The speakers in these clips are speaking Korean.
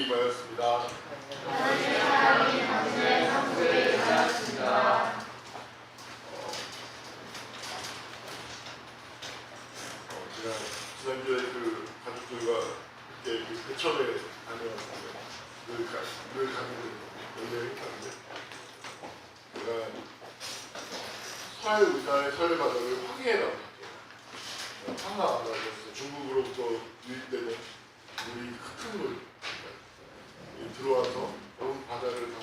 임하였습니다. 제가 지난주에 그 가족들과 함께 대천에 다녀왔는데 늘 가는 여행 가는데 제가 서해 우리나라의 서해 바다를 황해라고 할게요. 황하라고 해서 중국으로부터 유입되는 물이 큰 물 들어와서 온 바다를 다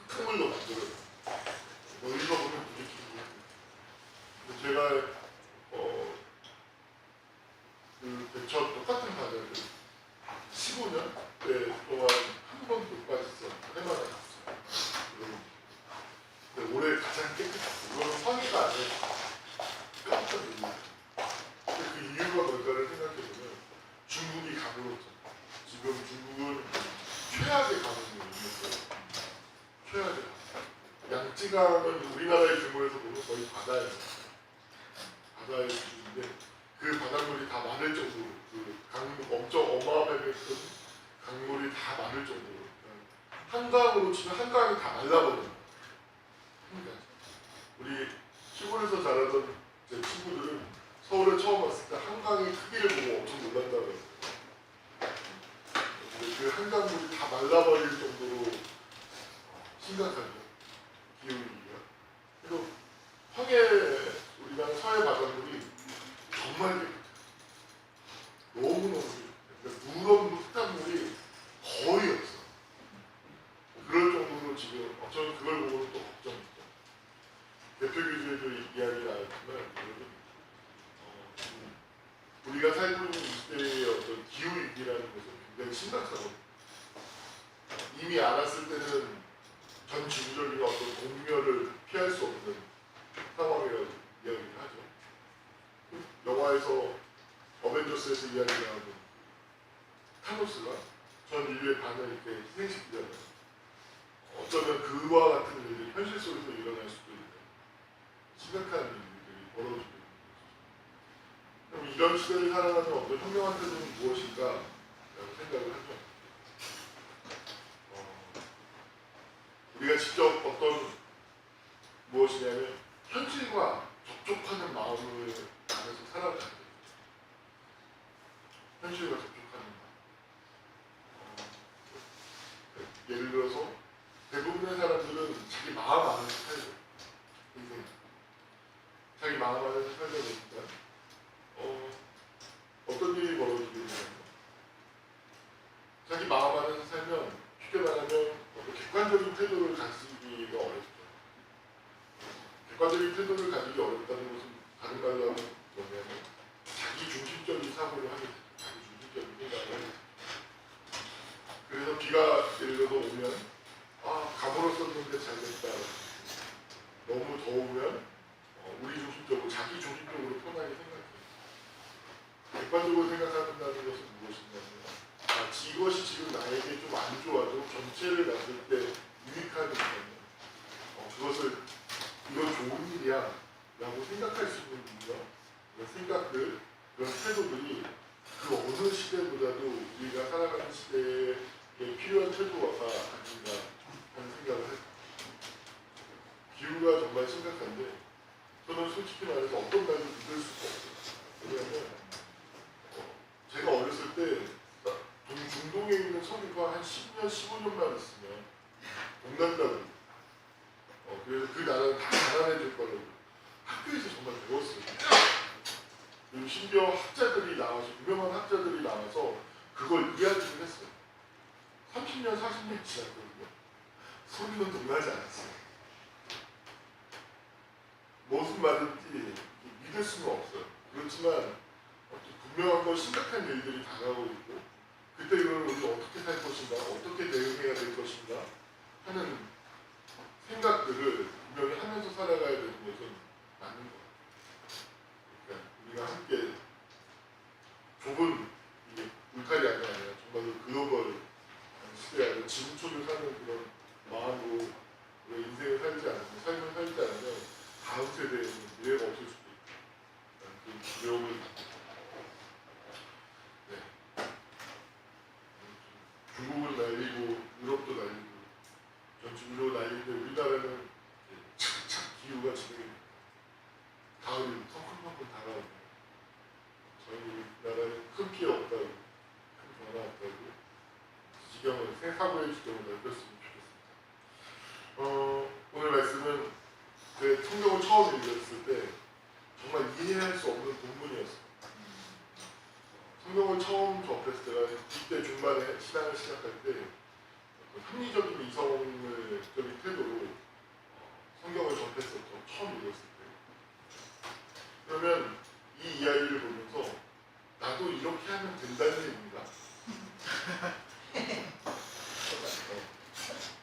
큰 물로 만들어요. 읽어보면 되게 기분이 제가 그 대천 똑같은 바다를 15년 동안 한 번도 못 빠졌어요. 해마다 갔어요. 근데 올해 가장 깨끗했어요. 이거는 황해가 아니에요. 깜짝 놀랐어요. 근데 그 이유가 뭘까를 생각해보면 중국이 가물었잖아요. 지금 중국은 최악의 가뭄이 있는 거예요. 최악의 가뭄. 양쯔강은 우리나라의 규모에서 보면 거의 바다예요. 바다의 수준인데 그 바닷물이 다 마를 정도로 그 강물 엄청 어마어마했던 강물이 다 마를 정도로 한강으로 치면 한강이 다 말라버려요. 우리 시골에서 자라던 제 친구들은 서울에 처음 왔을 때 한강의 크기를 보고 엄청 놀란다고 해요. 그 한강물이 다 말라버릴 정도로 심각하죠. 기후위기가. 그래서 황해 우리나라 서해 바닷물이 정말 깨끗해요. 너무너무 깨끗해요. 그러니까 누런 흙탕물이 거의 없어요. 그럴 정도로 지금 저는 그걸 보고는 또 걱정했죠. 대표 교수에도 이야기 나왔지만 우리가 살고 있는 이 시대의 어떤 기후위기라는 것은 굉장히 심각하거든요. 이미 알았을 때는 전 지구적인 어떤 공멸을 피할 수 없는 상황이라고 이야기를 하죠. 영화에서 어벤져스에서 이야기 나오는 타노스가 전 인류의 반을 이렇게 희생시키잖아요. 어쩌면 그와 같은 일들이 현실 속에서 일어날 수도 있는 심각한 일들이 벌어지고 있는 거죠. 그럼 이런 시대를 살아가는 어떤 현명한 태도는 무엇일까? 라고 생각을 하죠. 우리가 직접 어떤 무엇이냐면 현실과 접촉하는 마음을 안에서 살아가야 돼요. 현실과 접촉하는 마음. 예를 들어서 대부분의 사람들은 자기 마음 안에서 살죠. 인생. 자기 마음 안에서 살다 보니까 어떤 일이 벌어지게 되냐면 자기 마음 안에서 살면 쉽게 말하면 객관적인 태도를 가지기가 어렵죠. 객관적인 태도를 가지기 어렵다는 것은 다른 말로 하면 뭐냐면 자기 중심적인 사고를 하게 되죠. 자기 중심적인 생각을 하게 되죠. 그래서 비가 예를 들어서 오면 가물었었는데 잘 됐다. 너무 더우면 우리 중심적으로 자기 중심적으로 편하게 생각해요. 객관적으로 생각한다는 것은 무엇이냐면 이것이 지금 나에게 좀 안 좋아도 전체를 봤을 때 유익한 일이면 그것을 이건 좋은 일이야 라고 생각할 수 있는 이유가 그런 생각들, 그런 태도들이 그 어느 시대보다도 우리가 살아가는 시대에 필요한 태도가 아닌가 하는 생각을 했어요. 기후가 정말 심각한데 저는 솔직히 말해서 어떤 말도 믿을 수가 없어요. 왜냐하면 제가 어렸을 때 중동에 있는 석유가 한 10년, 15년만 있으면 녹는다고. 그래서 그 나라는 다 가난해질 거라고 학교에서 정말 배웠어요. 그리고 심지어 학자들이 나와서, 유명한 학자들이 나와서 그걸 이야기를 했어요. 30년, 40년 지났거든요. 석유는 녹나지 않았어요. 무슨 말인지 믿을 수는 없어요. 그렇지만 분명한 건 심각한 일들이 다가오고 있고 그때 이걸 우리가 어떻게 살 것인가, 어떻게 대응해야 될 것인가 하는 생각들을 분명히 하면서 살아가야 되는 것은 맞는 것 같아요. 그러니까 우리가 함께 좁은 울타리 안이 아니라 정말로 글로벌 시대 안에 지구촌을 사는 그런 마음으로 우리가 인생을 살지 않으면, 삶을 살지 않으면 다음 세대에는 미래가 없을 수도 있다. 그 두려움을 갖고 중국은 날리고 유럽도 날리고 전 중국으로 날리는데 우리나라는 착착 기후가 진행됩니다. 가을이 펑펑펑 다가오고 저희 나라는 큰 피해 없다고 큰 변화 없다고 지경을 사고의 지경을 넓혔으면 좋겠습니다. 오늘 말씀은 제 성경을 처음 읽었을 때 정말 이해할 수 없는 본문이었어요. 성경을 처음 접했을 때가 20대 중반에 신앙을 시작할 때 합리적인 이성적인 태도로 성경을 접했었죠. 처음 읽었을 때. 그러면 이 이야기를 보면서 나도 이렇게 하면 된다는 얘기인가?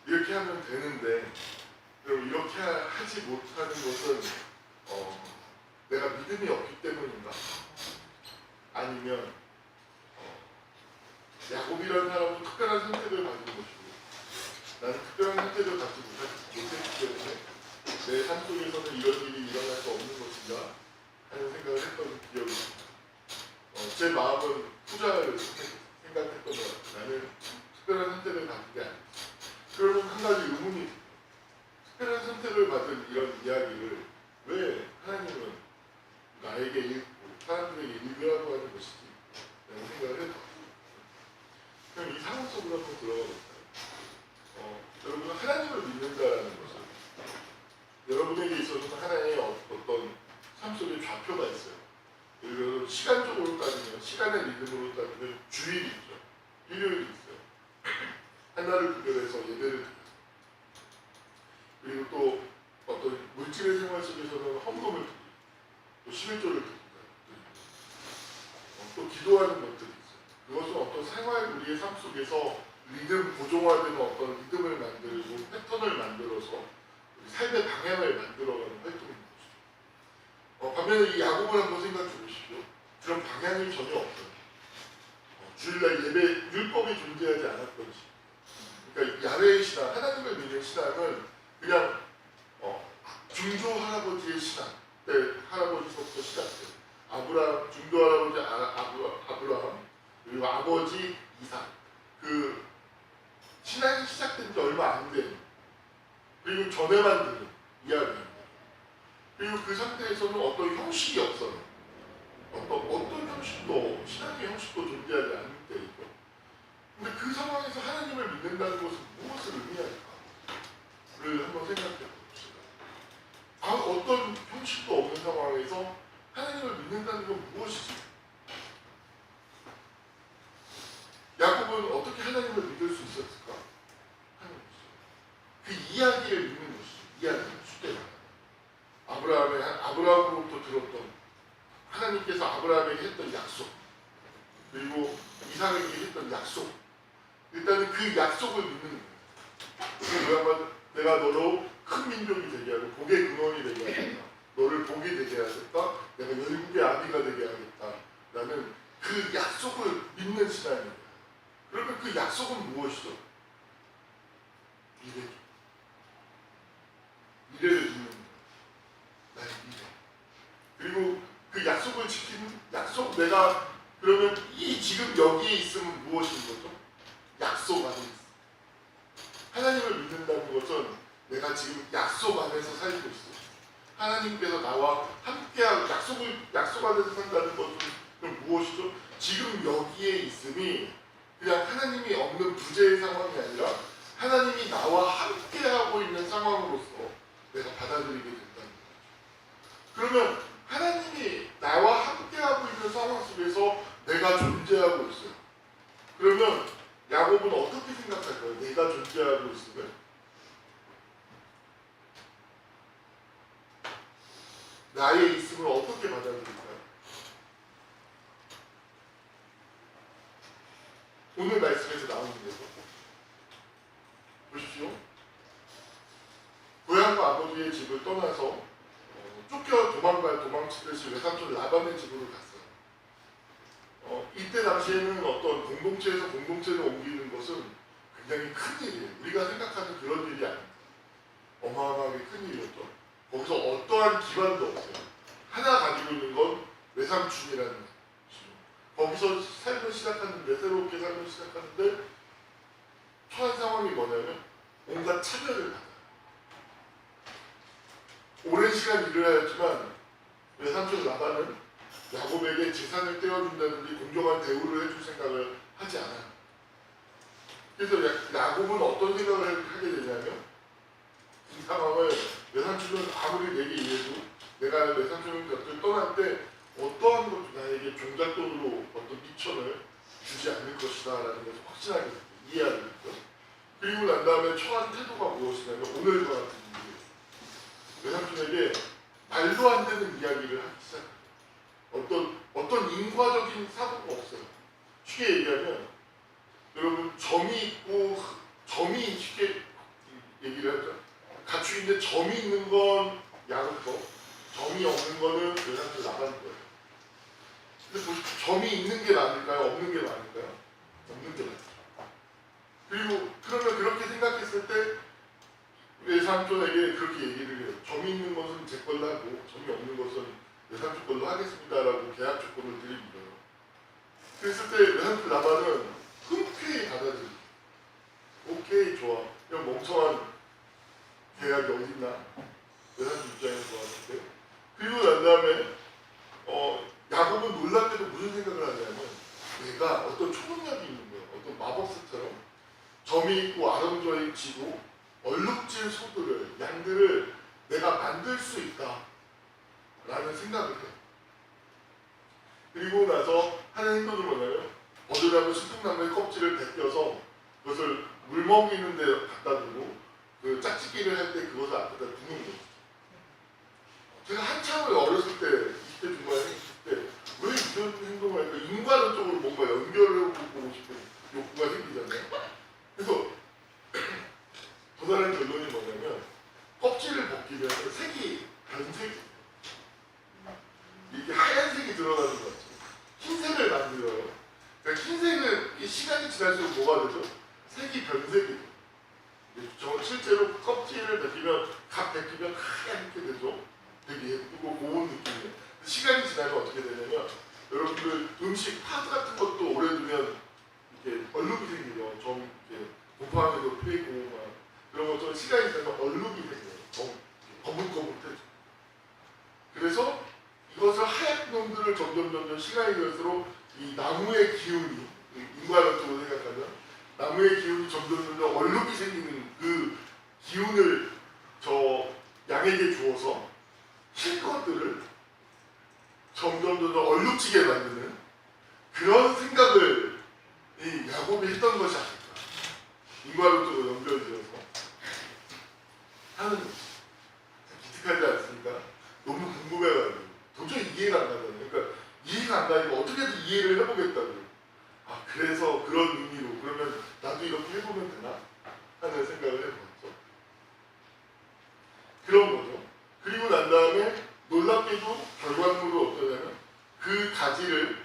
이렇게 하면 되는데 그럼 이렇게 하지 못하는 것은 내가 믿음이 없기 때문인가? 아니면 야곱이라는 사람은 특별한 선택을 받은 것이고 나는 특별한 선택을 받지 못했기 때문에 내 삶 속에서는 이런 일이 일어날 수 없는 것인가 하는 생각을 했던 기억이 있습니다. 제 마음은 후자를 생각했던 것 같아요. 나는 특별한 선택을 받은 게 아니었어. 그러면 한 가지 의문이 듭니다. 특별한 선택을 받은 이런 이야기를 왜 하나님은 나에게 읽고 사람들에게 읽으라고 하는 것이지? 라는 생각을 했어요. 그럼 이 상황 속으로 한번 들어가 볼까요? 여러분은 하나님을 믿는다라는 것은 여러분에게 있어서는 하나의 어떤 삶 속에 좌표가 있어요. 예를 들어서 시간적으로 따지면 시간의 리듬으로 따지면 주일이 있죠. 일요일이 있어요. 하나를 구별해서 예배를 드려요. 그리고 또 어떤 물질의 생활 속에서는 헌금을 드리고 또 11조를 드립니다. 또 기도하는 것들이 있어요. 그것은 어떤 생활 우리의 삶 속에서 리듬 고정화되는 어떤 리듬을 만들고 패턴을 만들어서 삶의 방향을 만들어가는 활동인 것이죠. 반면에 이 야곱을 한번 생각해 보십시오. 그런 방향이 전혀 없어요. 주일날 예배 율법이 존재하지 않았던 시. 그러니까 야훼의 신앙, 하나님을 믿는 신앙은 그냥 중조 할아버지의 신앙 때 할아버지부터 시작돼요. 아브라함, 중조 할아버지 아브라함 그리고 아버지 이삭 그 신앙이 시작된 지 얼마 안 된 그리고 전에만 듣는 이야기입니다. 그리고 그 상태에서는 어떤 형식이 없어요. 어떤 형식도 신앙의 형식도 존재하지 않는 때이죠. 근데 그 상황에서 하나님을 믿는다는 것은 무엇을 의미할까를 한번 생각해 봅시다. 어떤 형식도 없는 상황에서 하나님을 믿는다는 건 무엇이지? 야곱은 어떻게 하나님을 믿을 수 있었을까? 하는 것이죠. 그 이야기를 믿는 것이죠. 이야기를 쉽게 말하면 아브라함으로부터 들었던 하나님께서 아브라함에게 했던 약속 그리고 이삭에게 했던 약속 일단은 그 약속을 믿는 거예요. 내가 너로 큰 민족이 되게 하고 복의 근원이 되게 하겠다. 너를 복이 되게 하겠다. 내가 열국의 아비가 되게 하겠다. 라는 그 약속을 믿는 신앙입니다. 그러면 그 약속은 무엇이죠? 미래죠. 미래를 믿는 거예요. 나의 미래. 그리고 그 약속을 지키는 약속 내가 그러면 이 지금 여기에 있으면 무엇인 거죠? 약속 안에 있어. 하나님을 믿는다는 것은 내가 지금 약속 안에서 살고 있어. 하나님께서 나와 함께하고 약속 안에서 산다는 것은 그럼 무엇이죠? 지금 여기에 있음이 그냥 하나님이 없는 부재의 상황이 아니라 하나님이 나와 함께하고 있는 상황으로서 내가 받아들이게 된다는 거죠. 그러면 하나님이 나와 함께하고 있는 상황 속에서 내가 존재하고 있어요. 그러면 야곱은 어떻게 생각할까요? 내가 존재하고 있으면 나의 있음을 어떻게 받아들일까요? 오늘 말씀에서 나오는 대로 보십시오. 고향과 아버지의 집을 떠나서 쫓겨 도망치듯이 외삼촌 라반의 집으로 갔어요. 이때 당시에는 어떤 공동체에서 공동체를 옮기는 것은 굉장히 큰 일이에요. 우리가 생각하는 그런 일이 아닙니다. 어마어마하게 큰 일이었죠. 거기서 어떠한 기반도 없어요. 하나 가지고 있는 건 외삼촌이라는 것이죠. 거기서 삶을 시작하는데 새롭게 삶을 시작하는데 처한 상황이 뭐냐면 온갖 차별을 받아요. 오랜 시간 일을 하였지만 외삼촌 라반은 야곱에게 재산을 떼어준다든지 공정한 대우를 해줄 생각을 하지 않아요. 그래서 야곱은 어떤 생각을 하게 되냐면 이 상황을 외삼촌은 아무리 내게 이해도 내가 외삼촌 곁을 떠날 때 어떠한 것도 나에게 종잣돈으로 어떤 미천을 주지 않을 것이다 라는 것을 확신하게 됐고 이해하게 됐고 그리고 난 다음에 처한 태도가 무엇이냐면 오늘과 같은 일이에요. 외삼촌에게 말도 안 되는 이야기를 하기 시작해요. 어떤 인과적인 사고가 없어요. 쉽게 얘기하면 여러분 점이 쉽게 얘기를 하죠. 가축인데 점이 있는 건 야곱 거, 점이 없는 거는 외삼촌 라반 거예요. 근데 점이 있는 게 나을까요? 없는 게 나을까요? 없는 게 나을까요? 그리고 그러면 그렇게 생각했을 때 외삼촌에게 그렇게 얘기를 해요. 점이 있는 것은 제 걸로 하고 점이 없는 것은 외삼촌 걸로 하겠습니다라고 계약 조건을 드립니다. 그랬을 때 외삼촌 라반은 흔쾌히 받아들이죠. 오케이 좋아. 이런 멍청한 계약이 어딨나? 외삼촌 입장에서 좋았는데 그리고 난 다음에 야곱은 놀랍게도 무슨 생각을 하냐면 내가 어떤 초능력이 있는 거예요. 어떤 마법사처럼 점이 있고 아름드워지고 얼룩질 소들을 양들을 내가 만들 수 있다 라는 생각을 해요. 그리고 나서 하는 행동은 뭐냐면 버들나무 신통나무의 껍질을 벗겨서 그것을 물먹이는 데 갖다 두고 그 짝짓기를 할 때 그것을 앞에다 두는 거죠. 제가 한참을 어렸을 때 20대 중반에 있을 때 왜 이런 행동을 할까? 인과론적으로 뭔가 연결을 해보고 싶은 욕구가 생기잖아요. 그래서 더 다른 결론이 뭐냐면 껍질을 벗기면 색이 변색이 이게 하얀색이 들어가는 것 같죠. 흰색을 만들어요. 그러니까 흰색은 시간이 지날수록 뭐가 되죠? 색이 변색이 돼요. 실제로 껍질을 벗기면 각 벗기면 하얗게 되죠. 되게 예쁘고 고운 느낌이에요. 시간이 지나면 어떻게 되냐면 여러분들 음식 파스 같은 것도 오래 두면 이렇게 얼룩이 생기죠. 좀 이렇게 곰팡이도 피고 막 그런 것처럼 시간이 지나면 얼룩이 생겨요. 거뭇거뭇해져. 그래서 이것을 하얀 놈들을 점점 시간이 갈수록 이 나무의 기운이 인과론적으로 생각하면 나무의 기운이 점점 얼룩이 생기는 그 기운을 저 양에게 주어서 흰 것들을 점점 얼룩지게 만드는 그런 생각을 이 야곱이 했던 것이 아닐까. 인과론적으로 연결되어서 하는 기특하지 않습니까? 너무 궁금해가지고 도저히 이해가 안 가잖아요. 그러니까 이해가 안 가니까 어떻게든 이해를 해보겠다고요. 아 그래서 그런 의미로 그러면 나도 이렇게 해보면 되나? 하는 생각을 해봤죠. 그런 거죠. 그리고 난 다음에 놀랍게도 결과물로 어떠냐면 그 가지를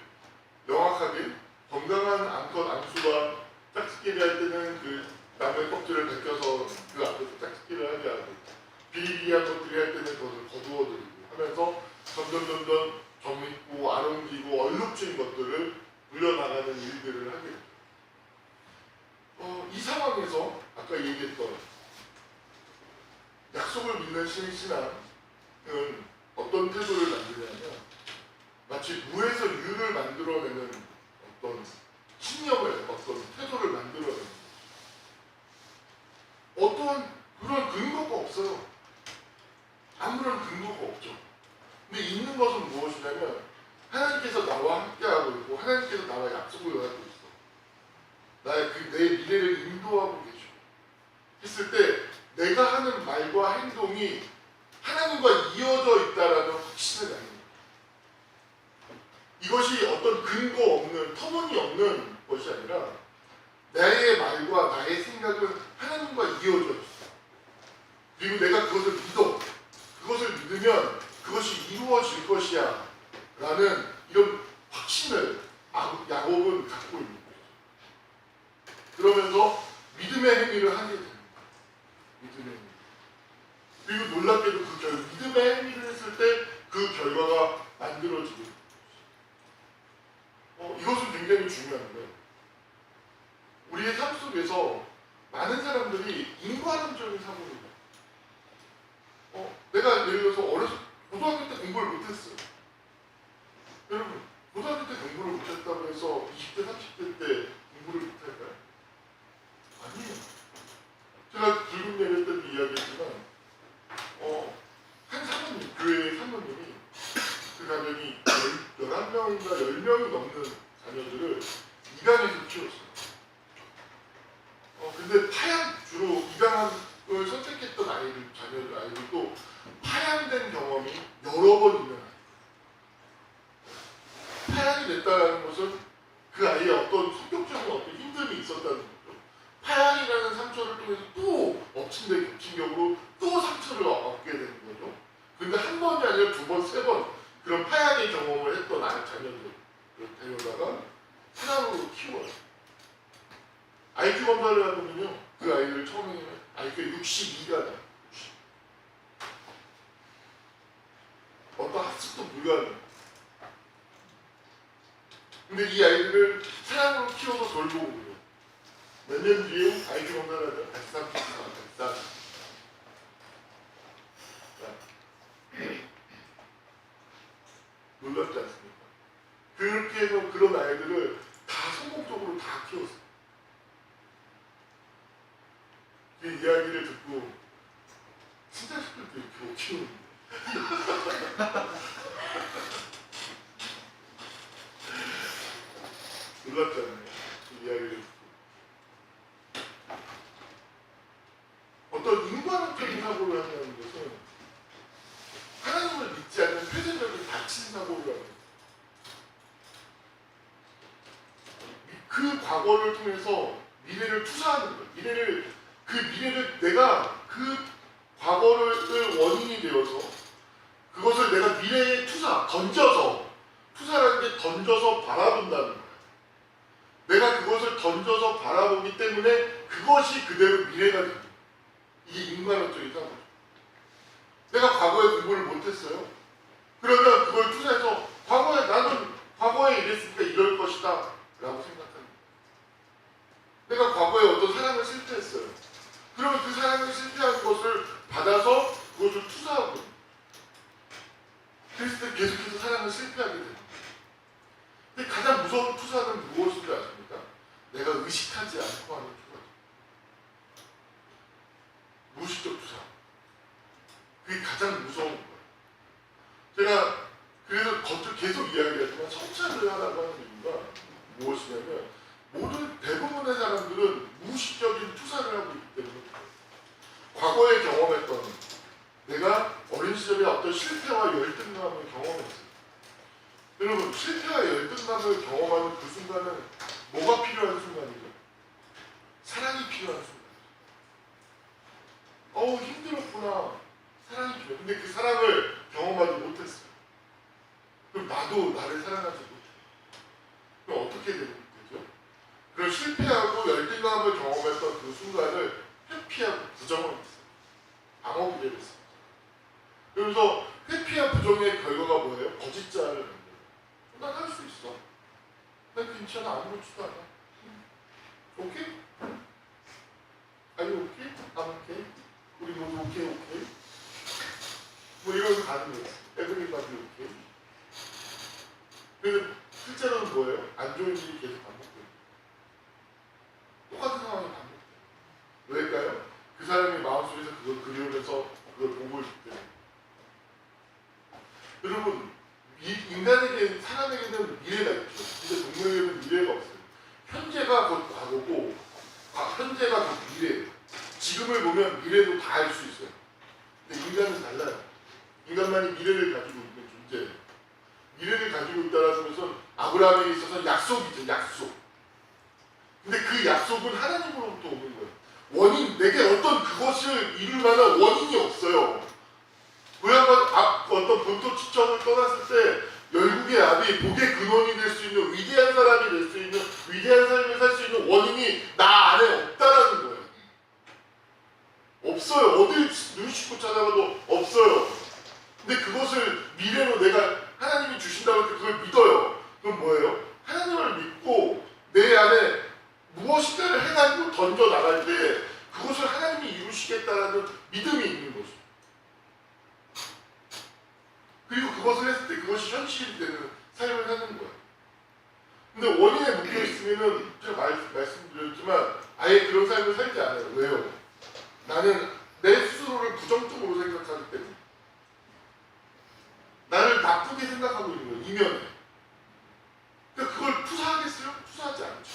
명확하게 건강한 암컷 암수가 짝짓기를 할 때는 그 나무의 껍질을 벗겨서 그 앞에서 짝짓기를 하게 하고 비리비리한 것들이 할 때는 그것을 거두어들이고 하면서 점점 점 있고 아름지고 얼룩진 것들을 물려나가는 일들을 하게 됩니다. 이 상황에서 아까 얘기했던 약속을 믿는 신앙은 어떤 태도를 만드냐면 마치 무에서 유를 만들어내는 어떤 신념을 어떤 태도를 만들어내는 어떠한 그런 근거가 없어요. 아무런 근거가 없죠. 근데 있는 것은 무엇이냐면 하나님께서 나와 함께하고 있고 하나님께서 나와 약속을 하고 있어. 나의 내 미래를 인도하고 계시고 했을 때 내가 하는 말과 행동이 하나님과 이어져 있다라는 확신을 갖는 거예요. 이것이 어떤 근거 없는 터무니없는 것이 아니라 나의 말과 나의 생각은 하나님과 이어져 있어. 그리고 내가 그것을 믿어. 그것을 믿으면 그것이 이루어질 것이야 라는 이런 확신을 야곱은 갖고 있는 거죠. 그러면서 믿음의 행위를 하게 됩니다. 믿음의 행위. 그리고 놀랍게도 믿음의 행위를 했을 때 그 결과가 만들어지고 이것은 굉장히 중요한데 우리의 삶 속에서 많은 사람들이 인과론적인 사고를 해요. 내가 예를 들어서 고등학교 때 공부를 못했어요. 여러분, 고등학교 때 공부를 못했다고 해서 20대, 30대 때 공부를 못할까요? 아니에요. 제가 불금 예배 때도 이야기했지만, 한 사모님, 교회의 사모님이 그 가정이 11명인가 10명이 넘는 자녀들을 입양해서 키웠어요. 근데 주로 입양을 선택했던 아이들도 파양된 경험이 여러 번 있는 아이. 파양이 됐다는 것은 그 아이의 어떤 성격적인 어떤 힘듦이 있었다는 거죠. 파양이라는 상처를 통해서 또 겹친 격으로 또 상처를 얻게 되는 거죠. 근데 한 번이 아니라 두 번, 세 번 그런 파양의 경험을 했던 자녀들을 데려다가 사랑으로 키워요. IQ 검사를 해보면요, 그 아이들 처음에는 IQ가 62가 나요. 어떤 학습도 불가능해요. 근데 이 아이들을 사랑으로 키워서 돌보고 그래요. 몇 년 뒤에 IQ 검사를 하면 134, 140. 놀랍지 않습니까? 그렇게 해서 그런 아이들을 다 성공적으로 다 키웠어요. 그 이야기를 듣고 진짜 싶을 때 이렇게 키우는데 놀랍잖아요. 그 이야기를 듣고 어떤 인과론적인 사고를 한다는 것은 하나님을 믿지 않는 표준적인 다친 사고를 하는 그 과거를 통해서 미래를 투사하는 거예요. 그 미래를 내가 그 과거를 원인이 되어서 그것을 내가 미래에 투사라는 게 던져서 바라본다는 거예요. 내가 그것을 던져서 바라보기 때문에 그것이 그대로 미래가 됩니다. 이게 인간론적인 사고죠. 내가 과거에 공부를 못했어요. 그러면 그걸 투사해서 나는 과거에 이랬으니까 이럴 것이다 라고 생각합니다. 내가 과거에 어떤 사랑을 실패했어요. 그러면 그 사랑을 실패한 것을 받아서 그것을 투사하고 그랬을 때 계속해서 사랑을 실패하게 됩니다. 근데 가장 무서운 투사는 무엇인 줄 아십니까? 내가 의식하지 않고 하는 투사죠. 무의식적 투사. 그게 가장 무서운 거예요. 제가 그래서 계속 이야기하지만 성찰을 하라고 하는 이유가 무엇이냐면 대부분의 사람들은 무의식적인 투사를 하고 있기 때문에 과거에 경험했던 내가 어린 시절에 어떤 실패와 열등감을 경험했어요. 여러분, 실패와 열등감을 경험하는 그 순간은 뭐가 필요한 순간이죠? 사랑이 필요한 순간이죠. 힘들었구나. 사랑이 필요해. 근데 그 사랑을 경험하지 못했어요. 그럼 나도 나를 사랑하지 못해. 그럼 어떻게 되죠? 그런 실패하고 열등감을 경험했던 그 순간을 회피하고 부정을 했어요. 방어기를 했어요. 그래서 회피한 부정의 결과가 뭐예요? 거짓자를 만들어요. 난 할 수 있어. 난 괜찮아. 아무렇지도 않아. 오케이? 아니 오케이? 안 오케이? 우리 모두 오케이? 뭐 이러면서 가는 거예요. 에브리바디 오케이? 근데 실제로는 뭐예요? 안 좋은 일이 계속 반복돼요. 똑같은 상황이 반복돼요. 왜일까요? 그 사람이 마음속에서 그걸 그리우면서 그걸 보고 있기 때문에. 여러분, 사람에게는 미래가 있죠. 근데 동물에게는 미래가 없어요. 현재가 곧 과거고, 현재가 곧 미래예요. 지금을 보면 미래도 다 알 수 있어요. 근데 인간은 달라요. 인간만이 미래를 가지고 있는 존재예요. 미래를 가지고 있다는 것은 아브라함에 있어서 약속이죠. 약속. 근데 그 약속은 하나님으로부터 오는 거예요. 내게 어떤 그것을 이룰 만한 원인이 없어요. 어떤 본토 추천을 떠났을 때 열국의 아비, 복의 근원이 될 수 있는 위대한 사람이 될 수 있는 위대한 삶을 살 수 있는 원인이 나 안에 없다라는 거예요. 없어요. 어딜 눈 씻고 찾아가도 없어요. 근데 그것을 미래로 내가 하나님이 주신다고 할 때 그걸 믿어요. 그럼 뭐예요? 하나님을 믿고 내 안에 무엇인가를 해가지고 던져 나갈 때 주시겠다라는 믿음이 있는 거죠. 그리고 그것을 했을 때 그것이 현실이 되는 삶을 사는 거예요. 근데 원인에 묶여 있으면은 제가 말씀드렸지만 아예 그런 삶을 살지 않아요. 왜요? 나는 내 스스로를 부정적으로 생각하기 때문에 나를 나쁘게 생각하고 있는 거예요. 이면에. 그러니까 그걸 투사하겠어요? 투사하지 않죠.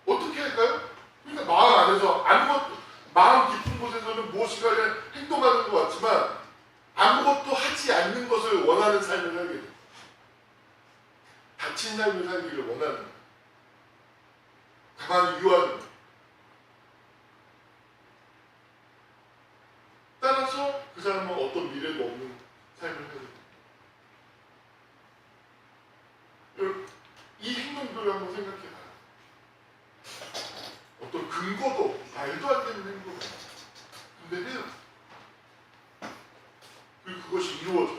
어떻게 할까요? 그러니까 마음 안에서 아무것도 마음 깊은 곳에서는 무엇인가 행동하는 것 같지만 아무것도 하지 않는 것을 원하는 삶을 살게 돼요. 닫힌 삶을 살기를 원하는 거예요. 가만히 유하는 거예요. 따라서 그 사람은 어떤 미래도 없는 삶을 살게 돼요. 이 행동들을 한번 생각해 봐요. 어떤 근거도 없고 말도 안 되는 행동을 근데 해요. 그리고 그것이 이루어져.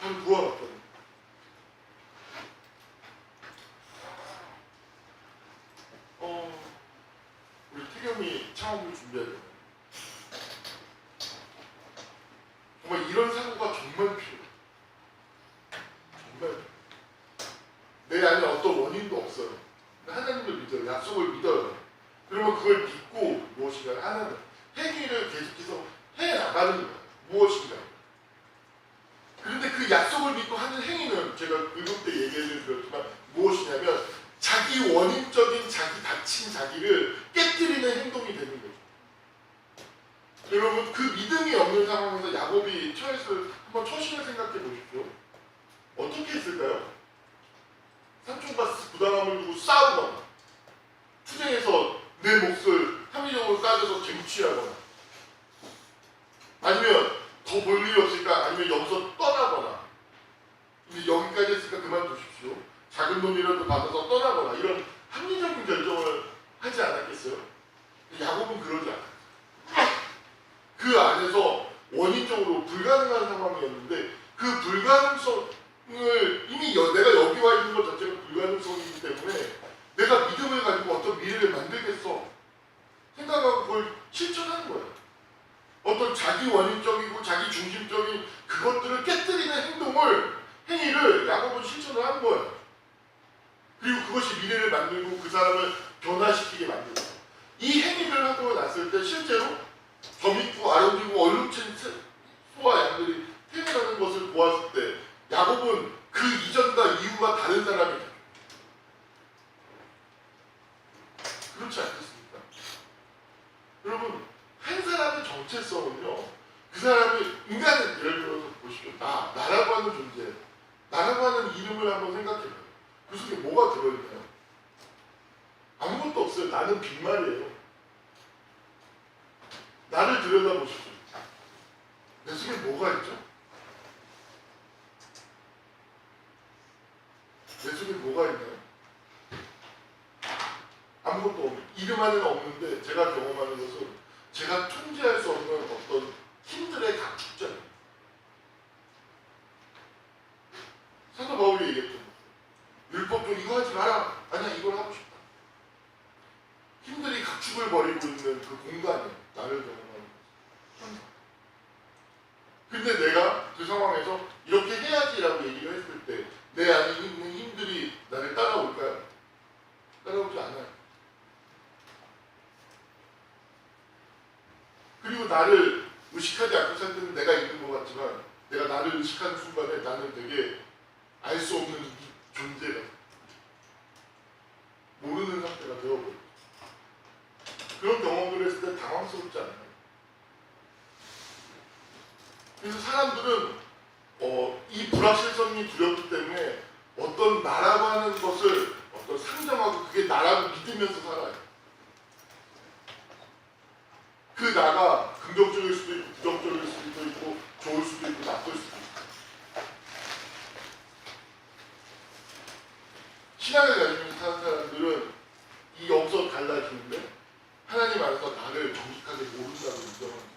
한 부하 같거든요. 우리 태겸이 창업을 준비하잖아요. 정말 이런 사고가 정말 필요해요. 정말 내 안에 어떤 원인도 없어요. 하나님을 믿어요. 약속을 믿어요. 그러면 그걸 믿고 무엇인가 하는 행위를 계속해서 해나가는 거예요. 무엇인가. 그런데 그 약속을 믿고 하는 행위는 제가 읽을 때 얘기를 드렸지만 무엇이냐면 자기 원인적인 자기 닫힌 자기를 깨뜨리는 행동이 되는 거죠. 여러분 그 믿음이 없는 상황에서 야곱이 처했을 한번 처신을 생각해 보십시오. 어떻게 했을까요? 삼촌과 부당함을 두고 싸우거나 투쟁해서 내 몫을 합리적으로 따져서 쟁취하거나 아니면 더 볼 일이 없으니까 아니면 여기서 떠나거나 이제 여기까지 했으니까 그만두십시오. 작은 돈이라도 받아서 떠나거나 이런 합리적인 결정을 하지 않았겠어요? 야곱은 그러지 않아요. 그 안에서 원인적으로 불가능한 상황이었는데 그 불가능성을 이미 내가 여기 와 있는 것 자체가 불가능성이기 때문에 내가 믿음을 가지고 어떤 미래를 만들겠어 생각하고 그걸 실천하는 거예요. 어떤 자기 원인적이고 자기 중심적인 그것들을 깨뜨리는 행위를 야곱은 실천을 한 거예요. 그리고 그것이 미래를 만들고 그 사람을 변화시키게 만들고 이 행위를 하고 났을 때 실제로 저 믿고 아름지고 얼룩진 소와 양들이 태어나는 것을 보았을 때 야곱은 그 이전과 이후가 다른 사람이 돼요. 그렇지 않겠습니까? 여러분 한 사람의 정체성은요 그 사람이 인간은 예를 들어서 보시죠. 나라고 하는 존재 나라고 하는 이름을 한번 생각해봐요. 그 속에 뭐가 들어있나요? 아무것도 없어요. 나는 빈말이에요. 나를 들여다보십시오. 내 속에 뭐가 있죠? 내 속에 뭐가 있나요? 아무것도 없는 이름 안에는 없는데 제가 경험하는 것은 제가 통제할 수 없는 어떤 힘들의 각축전. 사도 바울이 얘기했죠. 율법도 이거 하지 마라. 아니야 이걸 하고 싶다. 힘들이 각축을 벌이고 있는 그 공간에 나를 경험하는 거죠. 근데 내가 그 상황에서 이렇게 해야지라고 얘기를 했을 때 내 안에 있는 힘들이 나를 따라올까요? 따라오지 않아요. 그리고 나를 의식하지 않고 살 때는 내가 있는 것 같지만 내가 나를 의식하는 순간에 나는 되게 알 수 없는 존재가 모르는 상태가 되어버려요. 그런 경험을 했을 때 당황스럽지 않아요. 그래서 사람들은 이 불확실성이 두렵기 때문에 어떤 나라고 하는 것을 어떤 상정하고 그게 나라고 믿으면서 살아요. 그 나가 긍정적일 수도 있고 부정적일 수도 있고 좋을 수도 있고 나쁠 수도 있고 신앙을 가지고 사는 사람들은 이 여기서 달라지는데 하나님 안에서 나를 정직하게 모른다고 인정합니다.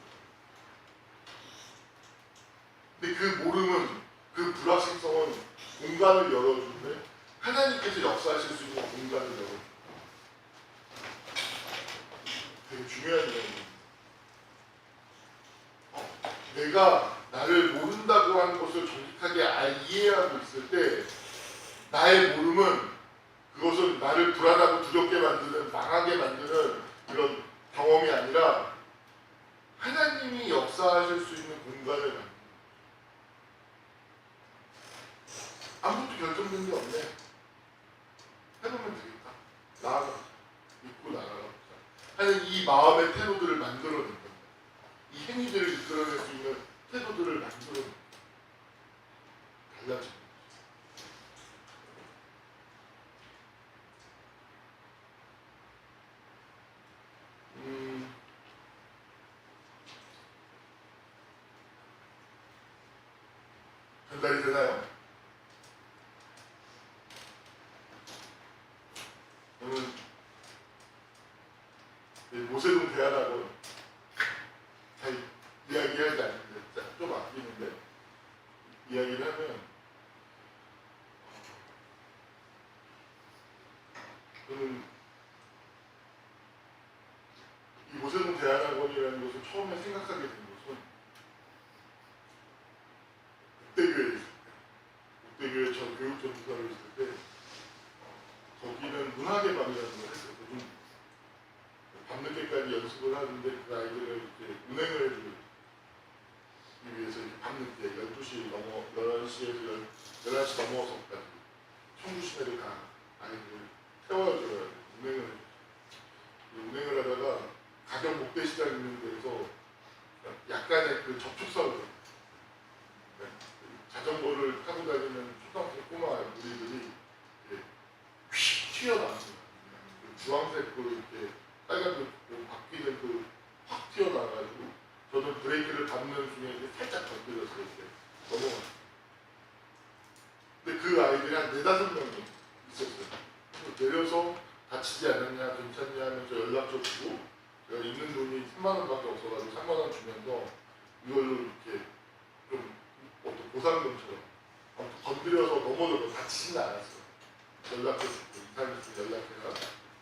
근데 그 모름은 그 불확실성은 공간을 열어주는데 하나님께서 역사하실 수 있는 공간을 열어줍니다. 자기가 나를 모른다고 하는 것을 정직하게 이해하고 있을 때 나의 모름은 그것은 나를 불안하고 두렵게 만드는 망하게 만드는 그런 경험이 아니라 하나님이 역사하실 수 있는 공간을 만드는 거예요. 아무것도 결정된 게 없네. 해보면 되겠다. 나아가 믿고 나아가 하는 이 마음의 태도들을 만들어낸 겁니다. 이 행위들을 이끌어낼 수 있는 태도들을 만들어낸 겁니다. 달라집니다. 전달이 되나요? 저는 모세동 대안하고 잘 이야기하지 않는데 좀 아끼는데 이야기를 하면 저는 이 모세동 대안학원이라는 것을 처음에 생각하게 된 것은 국대교회에 있을 때 국대교회 전 교육전도사를 있을 때 거기는 문학의 밤이라는 걸 했어요. 밤늦게까지 연습을 하는데 그 아이들을 이렇게 운행을 해주기 위해서 이렇게 밤늦게 12시 넘어 11시에서 11시 넘어서까지 청주시내를 가 아이들을 태워줘야 운행을 하다가 가격 목대시장 있는 데서 약간의 그 접촉사고 자전거를 타고 다니는 초등학생 꼬마 우리들이 휙 튀어나왔어요. 주황색 이렇게 빨간 바퀴는 확 튀어나와가지고 저는 브레이크를 밟는 중에 살짝 건드렸어요. 이렇게 넘어갔어요. 근데 그 아이들이 한 4~5명이 있었어요. 내려서 다치지 않았냐 괜찮냐 하면서 연락처 주고 제가 있는 돈이 3만원밖에 없어가지고 3만원 주면서 이걸로 이렇게 좀 어떤 보상금처럼 건드려서 넘어져서 다치지는 않았어요. 연락처 주고 이사님께 연락해서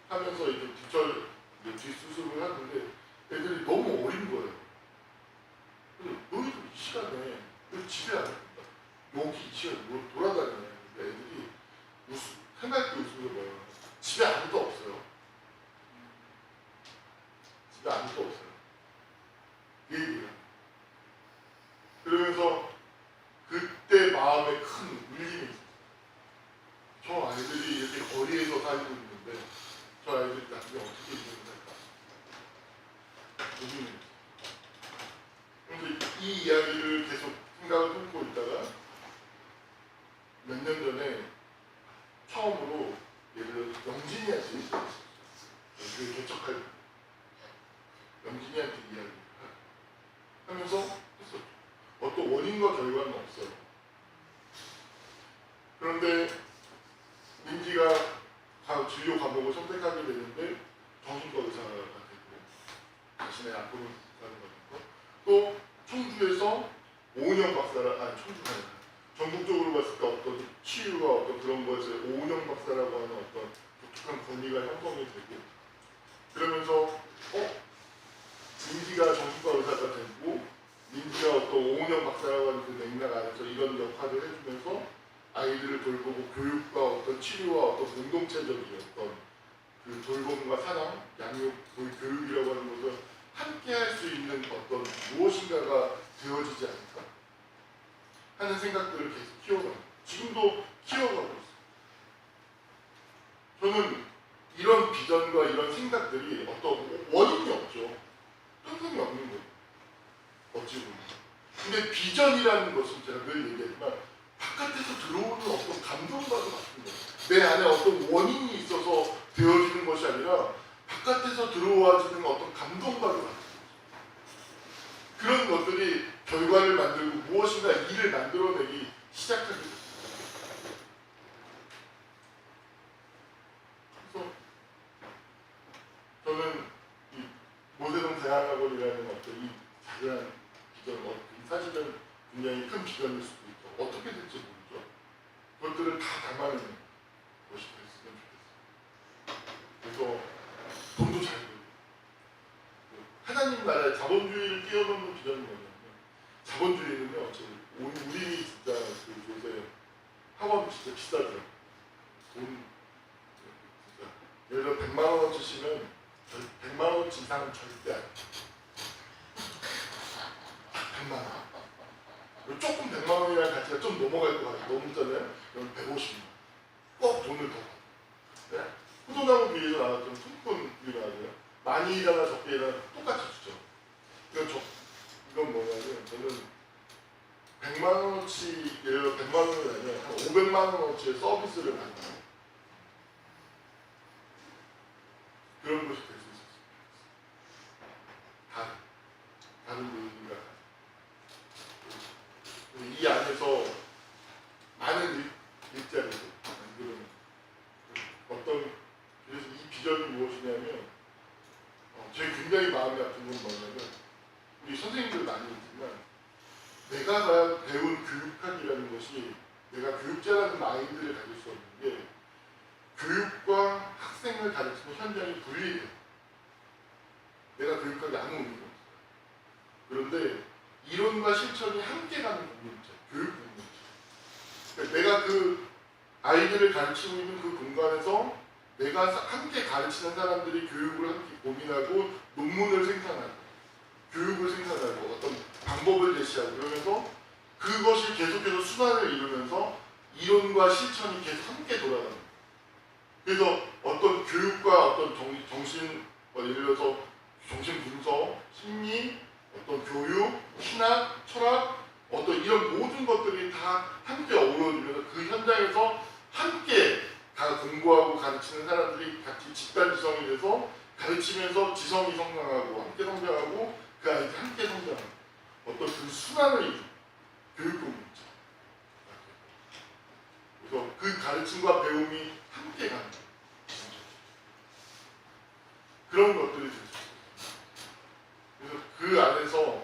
하면서 이제 뒷수습을 하는데 애들이 너무 어린 거예요. 너희도 이 시간에 왜 집에 안 온다? 여기 이 시간에 돌아다니냐? 애들이 생각해 웃으는 거예요. 집에 아무도 없어요. 집에 아무도 없어요. 그 얘기예요. 그러면서 그때 마음에 큰 울림이 있었어요. 저 아이들이 이렇게 거리에서 살고 있는데 저 아이들이 나중에 어떻게 있는 걸까? 고민이 그런데 이 이야기를 계속 생각을 품고 있다가 몇 년 전에 처음으로 예를 들어 영진이한테 있었어요. 그 개척할 영진이한테 이야기를 하면서 했었죠. 어떤 원인과 결과는 없어요. 그런데 민지가 진료 과목을 선택하게 되는데 정신과 의사가 되고 자신의 아픔을 가는 거니까 또 청주에서 5년 박사라 청주가 아니라 전국적으로 봤을 때 어떤 치유가 어떤 그런 것에 5년 박사라고 하는 어떤 독특한 권위가 형성이 되고 그러면서 민지가 정신과 의사가 되고 민지가 어떤 5년 박사라고 하는 그 맥락 안에서 이런 역할을 해주면서 아이들을 돌보고 교육과 어떤 치료와 어떤 공동체적인 어떤 그 돌봄과 사랑, 양육, 교육이라고 하는 것을 함께 할 수 있는 어떤 무엇인가가 되어지지 않을까 하는 생각들을 계속 키워가고 지금도 키워가고 있어요. 저는 이런 비전과 이런 생각들이 어떤 원인이 없죠. 뜬금이 없는 거예요. 어찌 보면. 근데 비전이라는 것은 제가 늘 얘기하지만 바깥에서 들어오는 어떤 감동과도 같은 거예요. 내 안에 어떤 원인이 있어서 되어지는 것이 아니라 바깥에서 들어와지는 어떤 감동과도 같은 거예요. 그런 것들이 결과를 만들고 무엇인가 일을 만들어내기 시작하게 됩니다. 그래서 저는 이 모세동 대안학원이라는 어떤 이 작은 비전, 사실은 굉장히 큰 비전일 수도 있고 어떻게 될지 모르죠. 그것들을 다 담아내는 것이 됐으면 좋겠어요. 그래서 돈도 잘 벌고 하나님 나라의 자본주의를 뛰어넘는 비전이 뭐냐면 예를 들어 100만 원어치 쓰면 100만 원어치 이상은 절대 안 돼. 100만 원. 그리고 조금 100만 원이라는 가치가 좀 넘어갈 것 같아요. 넘잖아요. 그럼 150만 원. 꼭 돈을 더 받아. 네? 포도나무 비에서 나왔던 손권 비율이라고요. 많이 일하나 적게 일하나 똑같이 주죠. 이건 뭐냐면 저는 100만 원어치, 예를 들어 100만 원이 아니라 한 500만 원어치의 서비스를 받는 그런 것이 될 수 있었습니다. 다른 분인가. 이 안에서 많은 일자리를 만드는 그래서 이 비전이 무엇이냐면 제가 굉장히 마음이 아픈 건 뭐냐면 우리 선생님들 많이 있지만 내가 배운 교육학이라는 것이 내가 교육자라는 마인드를 가질 수 없는 게 교육과 학생을 가르치는 현장이 분리돼요. 내가 교육학에 아무 의미가 없어요. 그런데 이론과 실천이 함께 가는 공동체, 교육 공동체. 그러니까 내가 그 아이들을 가르치고 있는 그 공간에서 내가 함께 가르치는 사람들이 교육을 함께 고민하고 논문을 생산하고 교육을 생산하고 어떤 방법을 제시하고 그러면서 그것이 계속해서 순환을 이루면서 이론과 실천이 계속 함께 돌아가는 거예요. 그래서 어떤 교육과 어떤 정신, 예를 들어서 정신 분석, 심리, 어떤 교육, 신학, 철학, 어떤 이런 모든 것들이 다 함께 어우러지면서 그 현장에서 함께 다 공부하고 가르치는 사람들이 같이 집단지성이 돼서 가르치면서 지성이 성장하고 함께 성장하고 그 아이들이 함께 성장하고 어떤 그 순환을 이루는 교육 공동체. 그래서 그 가르침과 배움이 함께 가는 그런 것들이 될 수 있어요. 그래서 그 안에서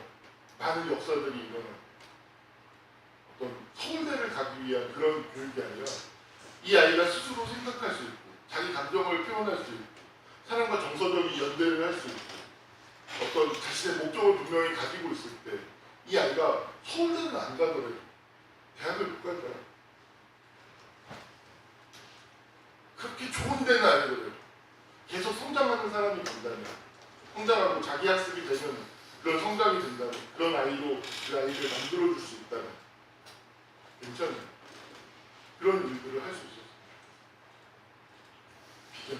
많은 역사들이 일어나고 어떤 서울대를 가기 위한 그런 교육이 아니라 이 아이가 스스로 생각할 수 있고 자기 감정을 표현할 수 있고 사람과 정서적인 연대를 할 수 있고 어떤 자신의 목적을 분명히 가지고 있을 때 이 아이가 서울대는 안 가더라도 대학을 못 갈 거야. 그렇게 좋은 데는 아니거든요. 계속 성장하는 사람이 된다면 성장하고 자기 학습이 되면 그런 성장이 된다면 그런 아이로 그 아이를 만들어줄 수 있다면 괜찮아요. 그런 일들을 할 수 있었어요. 비전.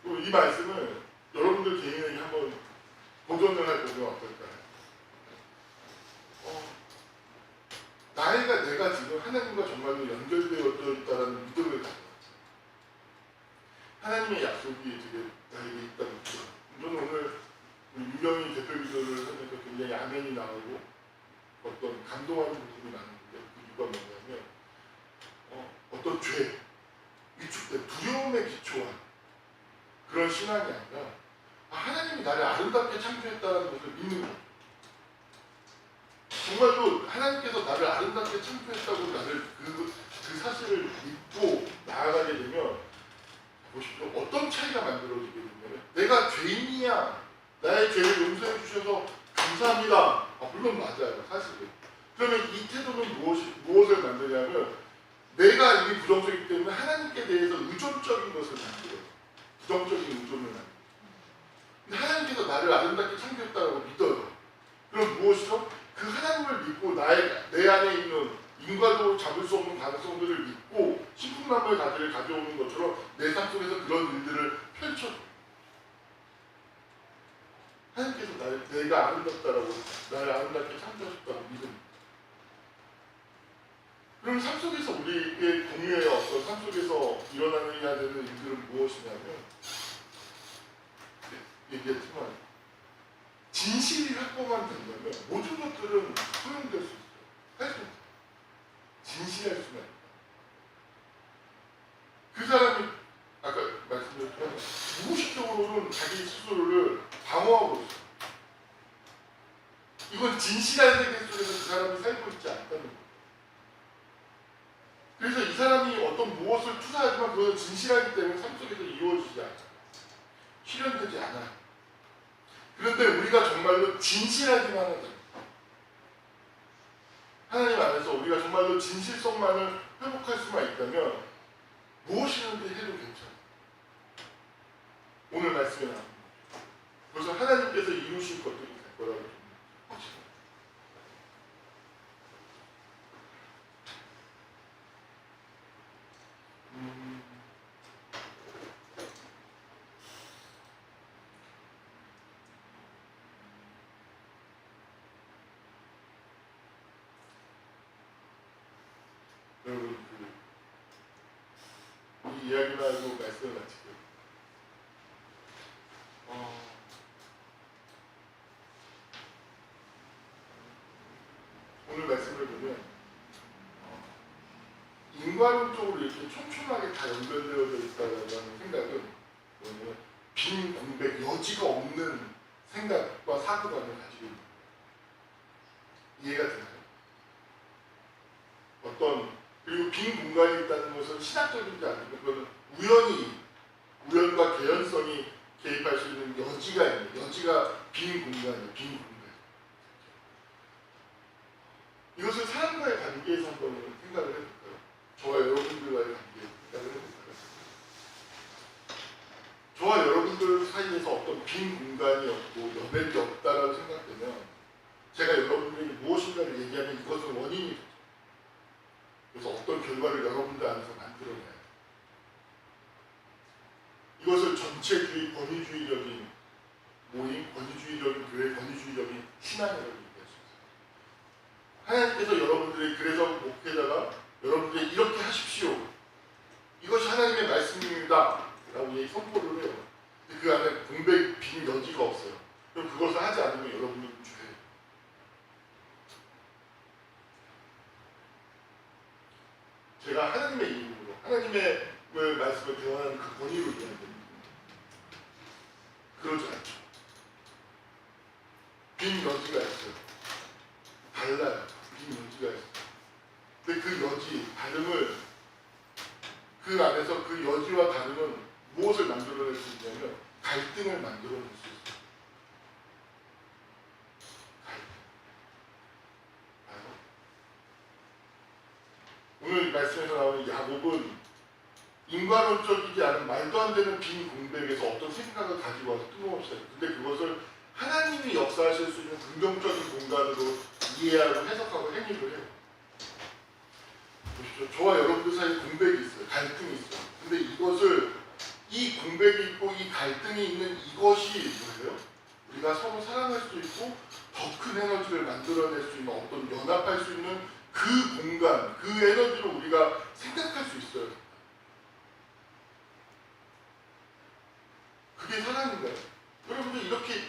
또 이 말씀을 여러분들 개인에게 한번 도전을 해보면 어떨까요? 내가 지금 하나님과 정말로 연결되어 있다는 믿음을 가져. 하나님의 약속이 되게 나에게 있다고 믿죠. 저는 오늘 유명인 대표 기도를 하면서 굉장히 아멘이 나오고 어떤 감동하는 부분이 많은데 그 이유가 뭐냐면 어떤 죄, 위축된 두려움에 기초한 그런 신앙이 아니라 하나님이 나를 아름답게 창조했다는 것을 믿는 거예요. 정말로 하나님께서 나를 아름답게 창조했다고 나를 그 사실을 믿고 나아가게 되면 보십시오. 어떤 차이가 만들어지게 되면 내가 죄인이야. 나의 죄를 용서해 주셔서 감사합니다. 물론 맞아요. 사실은. 그러면 이 태도는 무엇을 만드냐면 내가 이미 부정적이기 때문에 하나님께 대해서 의존적인 것을 만들어요. 부정적인 의존을 만들어요. 근데 하나님께서 나를 아름답게 창조했다고 믿어요. 그럼 무엇이죠? 그 하나님을 믿고 내 안에 있는 인과적으로 잡을 수 없는 가능성들을 믿고 신풍만물 가지를 가져오는 것처럼 내 삶 속에서 그런 일들을 펼쳐줘. 하나님께서 내가 아름답다라고 나를 아름답게 창조하셨다고 믿음. 그럼 삶 속에서 우리의 공유의 어떤 삶 속에서 일어나야 되는 일들은 무엇이냐면 얘기했지만 진실이 확보만 된다면 모든 것들은 소용될 수 있어요. 할 수 있어요. 진실할 수만 있다. 그 사람이 아까 말씀드렸지만 무의식적으로는 자기 스스로를 방어하고 있어요. 이건 진실한 세계 속에서 그 사람이 살고 있지 않다는 거예요. 그래서 이 사람이 어떤 무엇을 투자하지만 그것은 진실하기 때문에 삶 속에서 이루어지지 않아요. 실현되지 않아요. 그런데 우리가 정말로 진실하기만 하자. 하나님 안에서 우리가 정말로 진실성만을 회복할 수만 있다면 무엇이든지 해도 괜찮아요. 오늘 말씀에 나온 그래서 하나님께서 이루실 것들이 될 거라고 확신합니다. 여러분 이 이야기만 하고 말씀을 마치고요. 오늘 말씀을 보면 인과론적으로 이렇게 촘촘하게 다 연결되어져 있다는 생각은 뭐냐면 빈 공백, 여지가 없는 생각과 사고관을 가지고 있는 이해가 되나요? 그리고 빈 공간이 있다는 것은 신학적이지 않고 그거는 우연과 개연성이 개입할 수 있는 여지가 있는 여지가 빈 공간이에요. 빈 공간. 이것을 사람과의 관계에서 한번 생각을 해볼까요? 저와 여러분들과의 관계에서 생각을 해볼까요? 저와 여러분들 사이에서 어떤 빈 공간이 없고 여백이 없다라고 생각되면 제가 여러분들에게 무엇인가를 얘기하면 이것은 원인이 되죠. 그래서 어떤 결과를 여러분들 안에서 만들어내야 돼요. 이것을 전체주의, 권위주의적인 모임, 권위주의적인 교회, 권위주의적인 신앙이라고 얘기할 수 있어요. 하나님께서 여러분들이 그래서 목회자가 여러분들이 이렇게 하십시오. 이것이 하나님의 말씀입니다. 라고 선포를 해요. 근데 그 안에 공백, 빈 여지가 없어요. 그럼 그것을 하지 않으면 여러분들은 죄예요. 제가 하나님의 이름으로 하나님의 말씀을 대화하는 그 권위로 이야기합니다. 그러지 않죠. 빈 여지가 있어요. 달라요. 빈 여지가 있어요. 근데 그 여지, 다름을 그 안에서 그 여지와 다름은 무엇을 만들어낼 수 있냐면 갈등을 만들어낼 수 있어요. 오늘 말씀에서 나오는 야곱은 인과론적이지 않은 말도 안 되는 빈 공백에서 어떤 생각을 가지고 와서 뜬금없이 해요. 근데 그것을 하나님이 역사하실 수 있는 긍정적인 공간으로 이해하고 해석하고 행위를 해요. 보십시오. 저와 여러분들 사이에 공백이 있어요. 갈등이 있어요. 근데 이것을 이 공백이 있고 이 갈등이 있는 이것이 뭐예요? 우리가 서로 사랑할 수 있고 더 큰 에너지를 만들어낼 수 있는 어떤 연합할 수 있는 그 공간, 그 에너지로 우리가 생각할 수 있어요. 그게 사랑인가요? 여러분들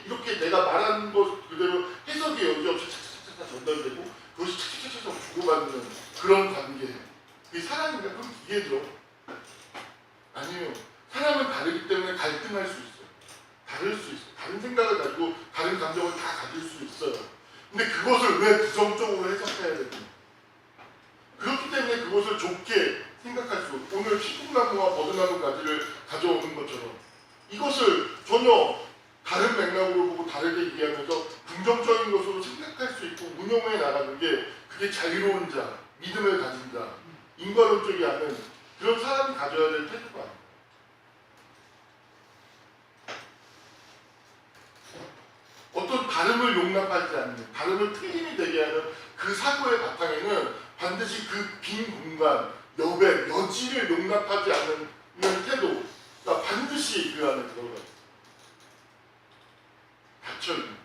이렇게 내가 말한 것 그대로 해석이 여지없이 착착착착 전달되고 그것이 착착착착 주고받는 그런 관계예요. 그게 사랑인가? 그럼 이해죠. 아니에요. 사람은 다르기 때문에 갈등할 수 있어요. 다를 수 있어요. 다른 생각을 가지고 다른 감정을 다 가질 수 있어요. 근데 그것을 왜 부정적으로 해석해야 되는지. 그렇기 때문에 그것을 좋게 생각할 수 없고 오늘 시국나무와 버드나무 가지를 가져오는 것처럼 이것을 전혀 다른 맥락으로 보고 다르게 이해하면서 긍정적인 것으로 생각할 수 있고 운영해 나가는 게 그게 자유로운 자, 믿음을 가진 자, 인과론적이 않은 그런 사람이 가져야 될 태도가 아닙니다. 어떤 다름을 용납하지 않는, 다름을 틀림이 되게 하는 그 사고의 바탕에는 반드시 그 빈 공간, 여백, 여지를 용납하지 않는 태도가 반드시 그 안에 들어가 있어요. 닫혀 있는 거죠.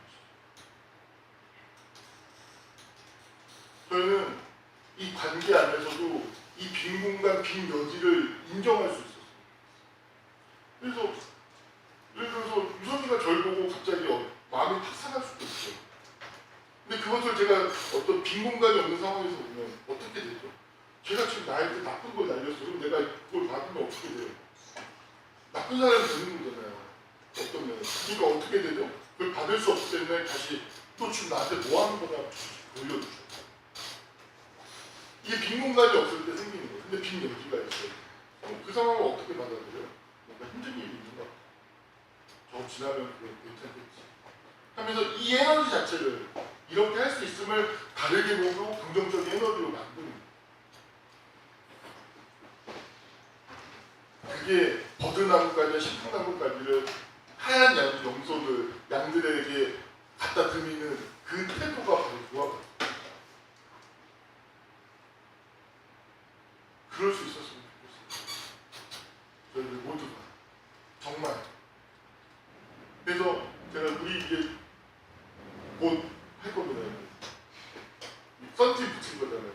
저희는 이 관계 안에서도 이 빈 공간, 빈 여지를 인정할 수 있었어요. 그래서 예를 들어서 유선이가 저를 보고 갑자기 마음이 탁 상할 수도 있어요. 근데 그것을 제가 어떤 빈 공간이 없는 상황에서 보면 어떻게 되죠? 제가 지금 나한테 나쁜 걸 날렸어요. 그럼 내가 그걸 받으면 어떻게 돼요? 나쁜 사람이 되는 거잖아요. 어떤 면에서. 그러니까 어떻게 되죠? 그걸 받을 수 없기 때문에 다시 또 지금 나한테 뭐 하는 거냐 돌려주죠. 이게 빈 공간이 없을 때 생기는 거예요. 근데 빈 여지가 있어요. 그 상황을 어떻게 받아들여요? 뭔가 힘든 일이 있는가? 저 지나면 그게 괜찮겠지. 하면서 이 에너지 자체를 이렇게 할 수 있음을 다르게 보고 긍정적인 에너지로 만드는 거예요. 그게 버드나무까지 신풍나무까지를 하얀 염소들 양들에게 갖다 드리는 그 태도가 바로 노아가 그럴 수 있었으면 좋겠어요. 저희들 모두가 정말. 그래서 제가 우리 이제 곧 할 겁니다. 썬팅 붙인 거잖아요.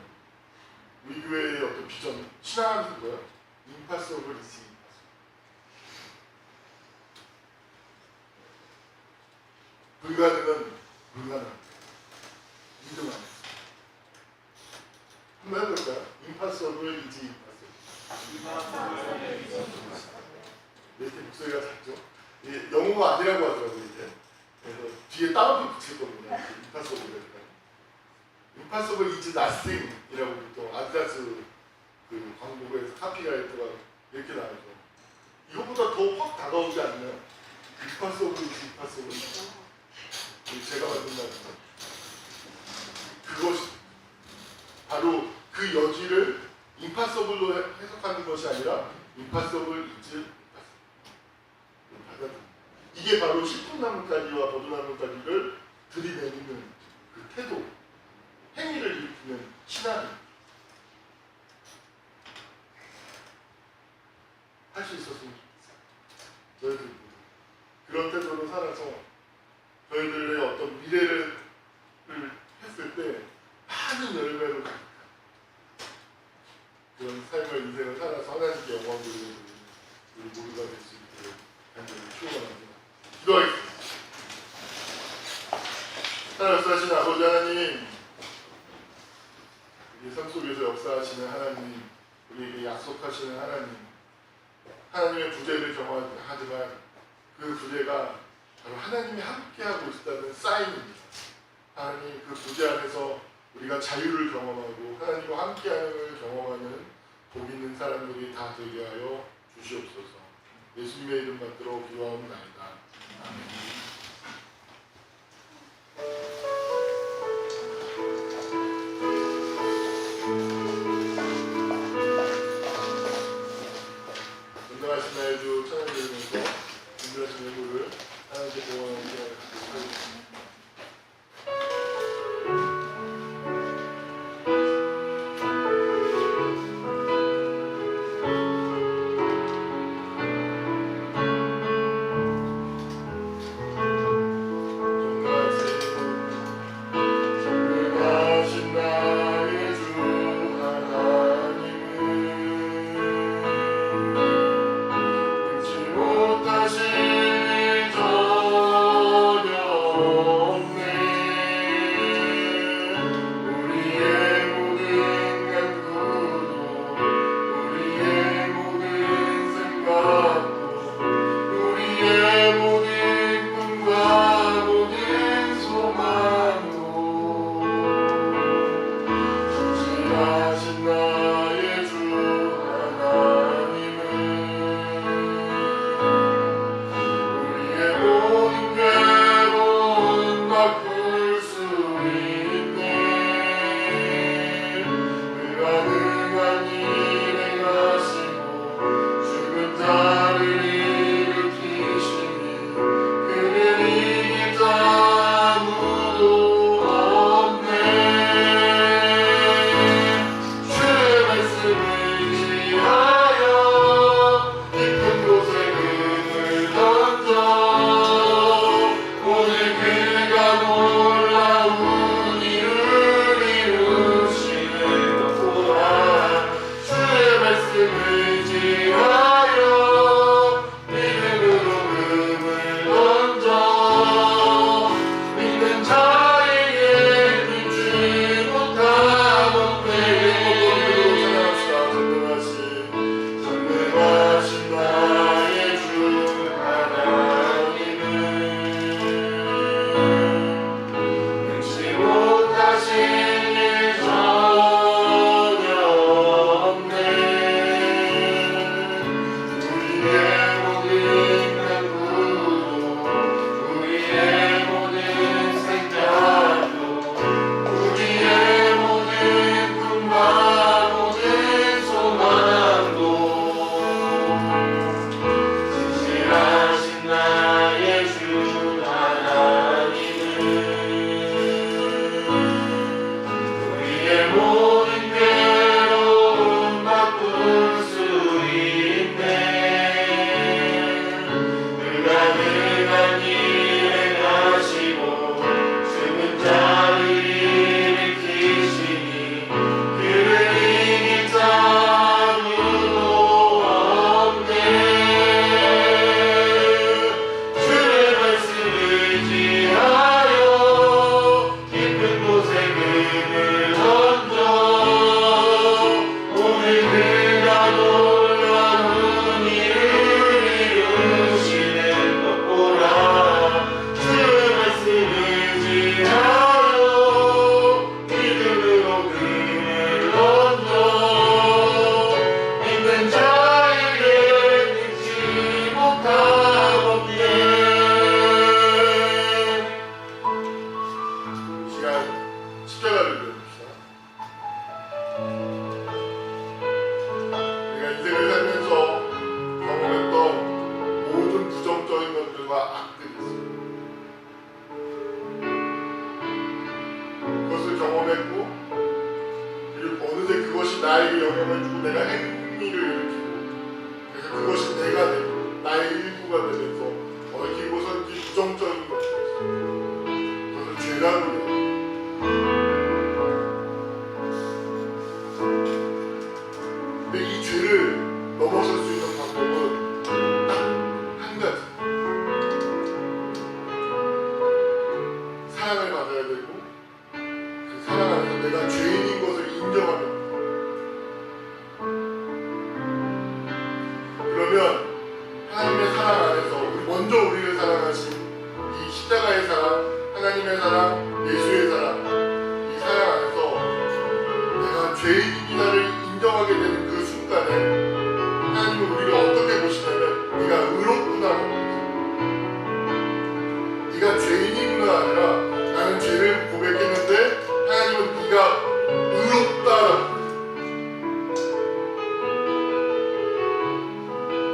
우리 교회의 어떤 비전, 신앙하는 거야. 임파서블이지. 불가능은 불가능. 믿음 안에. 한번 해볼까요? 임파서블이지. 왜 이렇게 목소리가 작죠? 이게 영어가 아니라고 하더라고요, 이제. 그래서 뒤에 따로 붙일 겁니다. 임파서블. 임파서블 is nothing 이라고 보통 아디다스 그 광고에서 카피라이터가 이렇게 나오죠. 이것보다 더 확 다가오지 않나요? 임파서블 is impossible. 제가 만든 말입니다. 그것이 바로 그 여지를 임파서블로 해석하는 것이 아니라 임파서블 is impossible. 이게 바로 신풍나무까지와 버드나무까지를 들이내리는 그 태도, 행위를 일으키는 신앙입니다. 할 수 있었으면 좋겠어요. 저희들 그런 태도로 살아서 저희들의 어떤 미래를 했을 때 많은 열매를 그런 삶의 인생을 살아서 하나님께 영광 돌리는 우리 모두가 될 수 있기를 간절히 축원합니다. 기도하겠습니다. 하나님 역사하시는 아버지 하나님, 우리 삶 속에서 역사하시는 하나님, 우리에게 약속하시는 하나님, 하나님의 부재를 경험하지만 그 부재가 바로 하나님이 함께하고 있다는 사인입니다. 하나님 그 부재 안에서 우리가 자유를 경험하고 하나님과 함께함을 경험하는 복 있는 사람들이 다 되게 하여 주시옵소서. 예수님의 이름 받들어 기도하옵나이다. 아멘. 전능하신 나의 주 찬양 드리면서 준비하신 예물을 하나님께 보호하는 시간을 갖도록 하겠습니다. 진실하신 나의 주 하나님은 우리의 모든 괴로움 바꿀 수 있네. 그가 능한 일 행하시고 죽은 자를 일으키시니 그를 이길 자는 없네. 주의 말씀을 지하여 깊은 곳에 그늘 던져 오늘 그가 놀라운 일을 이루시는 것 보라. 주의 말씀을 지하여 믿음으로 그늘 던져 믿는 자에게 능치 못하겠네. 시간 십자가를 배웁시다. 우리가 인생을 살면서 경험했던 모든 부정적인 것들과 악들이 있습니다. 그것을 경험했고 그리고 어느새 그것이 나에게 영향을 주고 내가 행위를 일으키고 그래서 그것이 내가 되고 나의 일부가 되면서 얽히고선 이 부정적인 것들이 있습니다. 그것을 죄라고 해요. 근데 이 죄를 넘어설 수 있는 방법은 딱 한 가지. 사랑을 받아야 되고 그 사랑 안에서 내가 죄인인 것을 인정하면 그러면 하나님의 사랑 안에서 먼저 우리를 사랑하신 이 십자가의 사랑, 하나님의 사랑, 예수의 사랑 이 사랑 안에서 내가 죄인이다를 인정하게 되는 그 순간에 하나님은 우리를 어떻게 보시냐면 네가 의롭구나 네가 죄인이구나 아니라 나는 죄를 고백했는데 하나님은 네가 의롭다라고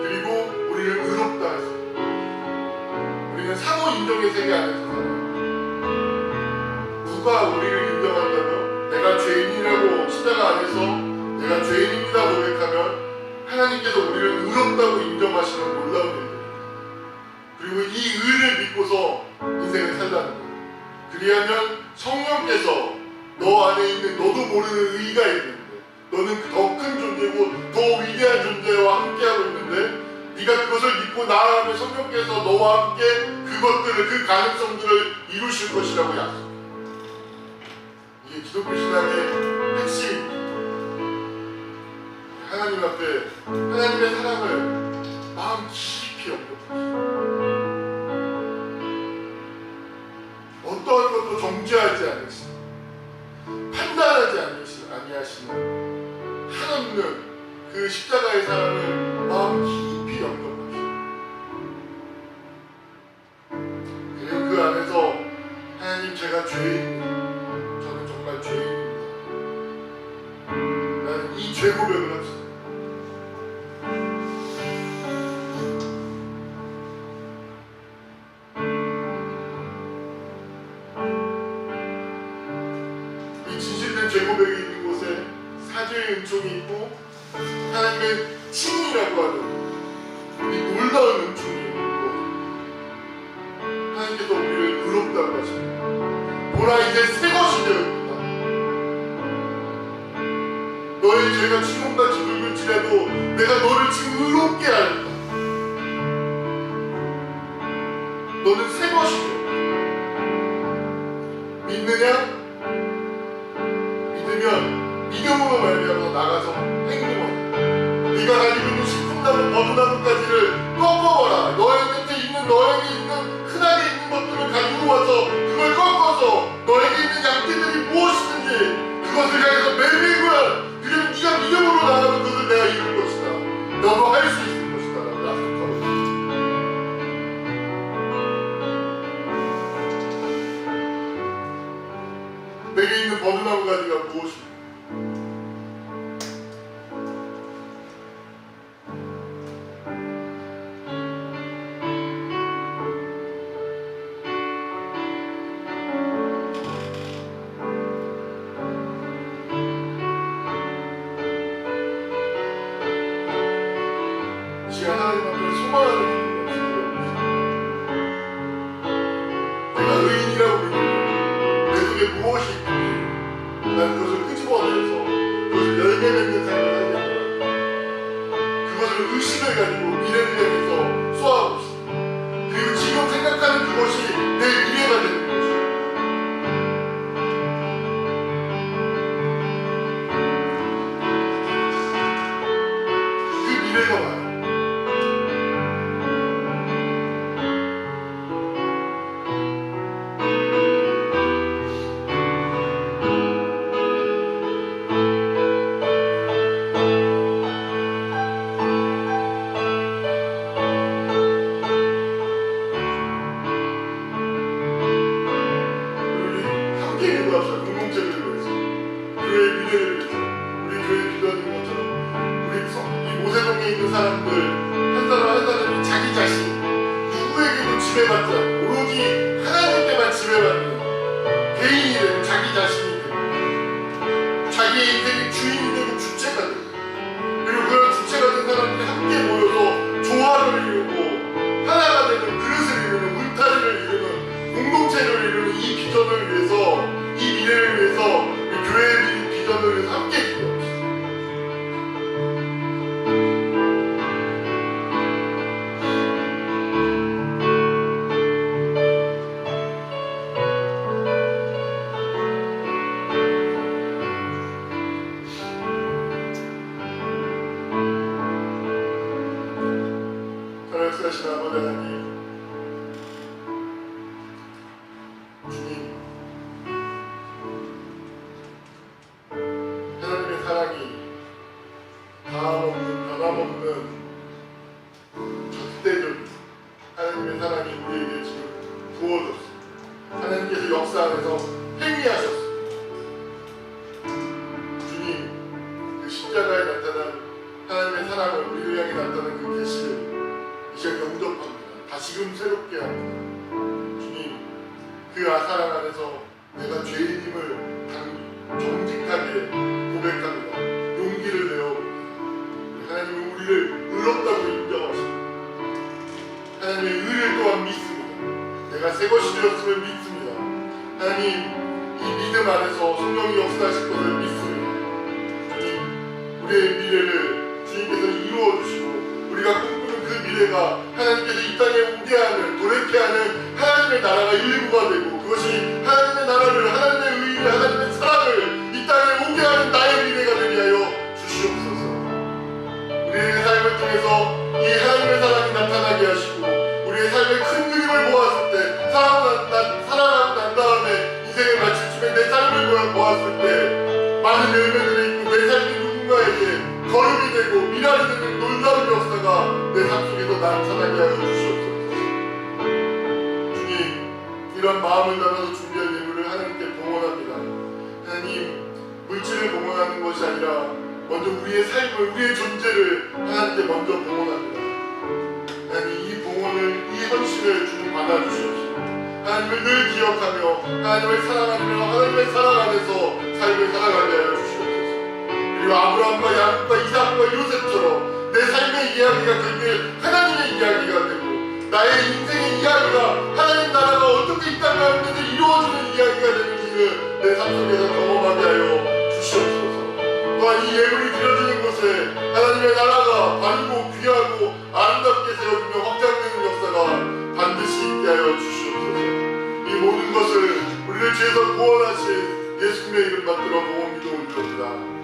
그리고 우리를 의롭다 하세요. 우리는 상호 인정의 세계 안에서 살아요. 누가 우리를 인정한다면 내가 죄인이라고 십자가 안에서 내가 죄인입니다 고백하면 하나님께서 우리를 의롭다고 인정하시는 놀라운 일입니다. 그리고 이 의를 믿고서 인생을 살라는 거예요. 그리하면 성령께서 너 안에 있는 너도 모르는 의가 있는데 너는 더 큰 존재고 더 위대한 존재와 함께하고 있는데 네가 그것을 믿고 나아가면 성령께서 너와 함께 그것들을 그 가능성들을 이루실 것이라고 약속합니다. 이게 기독교 신앙의 핵심입니다. 하나님 앞에 하나님의 사랑을 마음 깊이 엎드립니다. 어떠한 것도 정죄하지 않으시는 판단하지 아니하시는 한없는 그 십자가의 사랑을 마음 깊이 영접하시고 그리고 그 안에서 하나님 제가 죄인입니다. 저는 정말 죄인입니다. 나는 이 죄 고백을 합시다. 이 진실된 죄 고백이 있는 곳에 사죄의 은총이 있고 하나님의 칭이라고 하는 이 놀라운 은총이 있고 하나님께서 우리를 의롭다고 하십니다. 보라 이제 새 것이 되었다. 너의 죄가 지금같이 붉을지라도 내가 너를 지금 의롭게 하였다. 너는 새 것이 되었다. 믿느냐? 믿으면 믿음으로 말미암아 나가서 행동하라. 네가 가지고 있는 식품나무 버드나무까지를 꺾어버라. 너에게 있는 흔하게 있는 것들을 가지고 와서 그걸 꺾어서 너에게 있는 양떼들이 무엇이든지 그것을 향해서 내밀고야. 그러면 네가 믿음으로 나가면 그것을 내가 이룰 것이다. 너도 할 수 있을 것이다. 라고 약속하고 내게 있는 버드나무 가지가 무엇입니까? 소망하는 기도가 내가 의인이라고 믿는 내 속에 무엇이 있든지 난 그것을 끄집어내서 그것을 열매 맺는 삶을 살려고 그것을 의식을 가지고 미래를 향해서 쏘아하고 있습니다. 그리고 지금 생각하는 그것이 내 미래가 되는 것입니다. 그 미래가 와요. 공동체를 위해서, 교회의 미래를 위해서, 우리 교회 기도하는 것처럼 우리 이 모세동에 있는 사람들 한 사람 한 사람이 자기 자신 누구에게도 지배받지 않고 오로지 하나님께만 지배받는 개인이 되고 자기 자신이 되고 자기의 인생의 주인이 되고 주체가 되고 그리고 그런 주체가 된 사람들이 함께 모여서 조화를 이루고 하나가 되는 그릇을 이루는 울타리를 이루는 공동체를 이루는 이 비전을 위해서 이 미래를 위해서 교회의 비전을 위해서 함께 기도합시다. 살아계신 아버지 하나님, 주님, 하나님의 사랑이 다함없는 변함없는 절대적인 하나님의 사랑이 우리에게 지금 부어졌습니다. 하나님께서 역사 안에서 행위하셨습니다. 주님, 그 십자가에 나타난 하나님의 사랑을 우리를 향해 나타난 그 계시를 이제 영접합니다. 다시금 새롭게 합니다. 주님, 그 사랑 안에서 내가 죄인임을 정직하게 고백합니다. 용기를 내어봅니다. 하나님은 우리를 의롭다고 인정하십니다. 하나님의 의를 또한 믿습니다. 내가 새 것이 되었음을 믿습니다. 하나님, 이 믿음 안에서 성령이 역사하실 것을 믿습니다. 주님, 우리의 미래를 주님께서 이루어주시고 우리가 꿈꾸는 그 미래가 하나님께서 이 땅에 오게 하는, 도래케 하는 하나님의 나라가 일부가 되고 그것이 하나님의 나라를, 하나님의 의를, 하나님의 사랑을 이 땅에 오게 하는 나의 미래가 되게 하여 주시옵소서. 우리의 삶을 통해서 이 하나님의 사랑이 나타나게 하시고 우리의 삶의 큰 그림을 보았을 때 살아가고 난 다음에 인생을 마칠 쯤에 내 삶을 보았을 때 많은 열매들이 있고 내 삶이 누군가에게 걸음이 되고 미랄이 되는 놀라운 역사가 내 삶 속에서 나타나게 하여 주시옵소서. 주님, 이런 마음을 담아서 준비한 예물을 하나님께 봉헌합니다. 하나님, 물질을 봉헌하는 것이 아니라 먼저 우리의 삶을, 우리의 존재를 하나님께 먼저 봉헌합니다. 하나님, 이 봉헌을, 이 헌신을 주님 받아주시옵소서. 하나님을 늘 기억하며 하나님을 사랑하며 하나님의 사랑 안에서 삶을 살아가게 하여 주시옵소서. 그리고 아브라함과 야곱과 이삭과 요셉처럼 내 삶의 이야기가 결국에 하나님의 이야기가 되고 나의 인생의 이야기가 하나님 나라가 어떻게 이 땅 가운데서 이루어지는 이야기가 되는지를 내 삶 속에서 경험하게 하여 주시옵소서. 또한 이 예물이 드려지는 곳에 하나님의 나라가 바르고 귀하고 아름답게 세워지며 확장되는 역사가 반드시 있게 하여 주시옵소서. 이 모든 것을 우리를 죄에서 구원하신 예수님의 이름 받들어 보옵니다.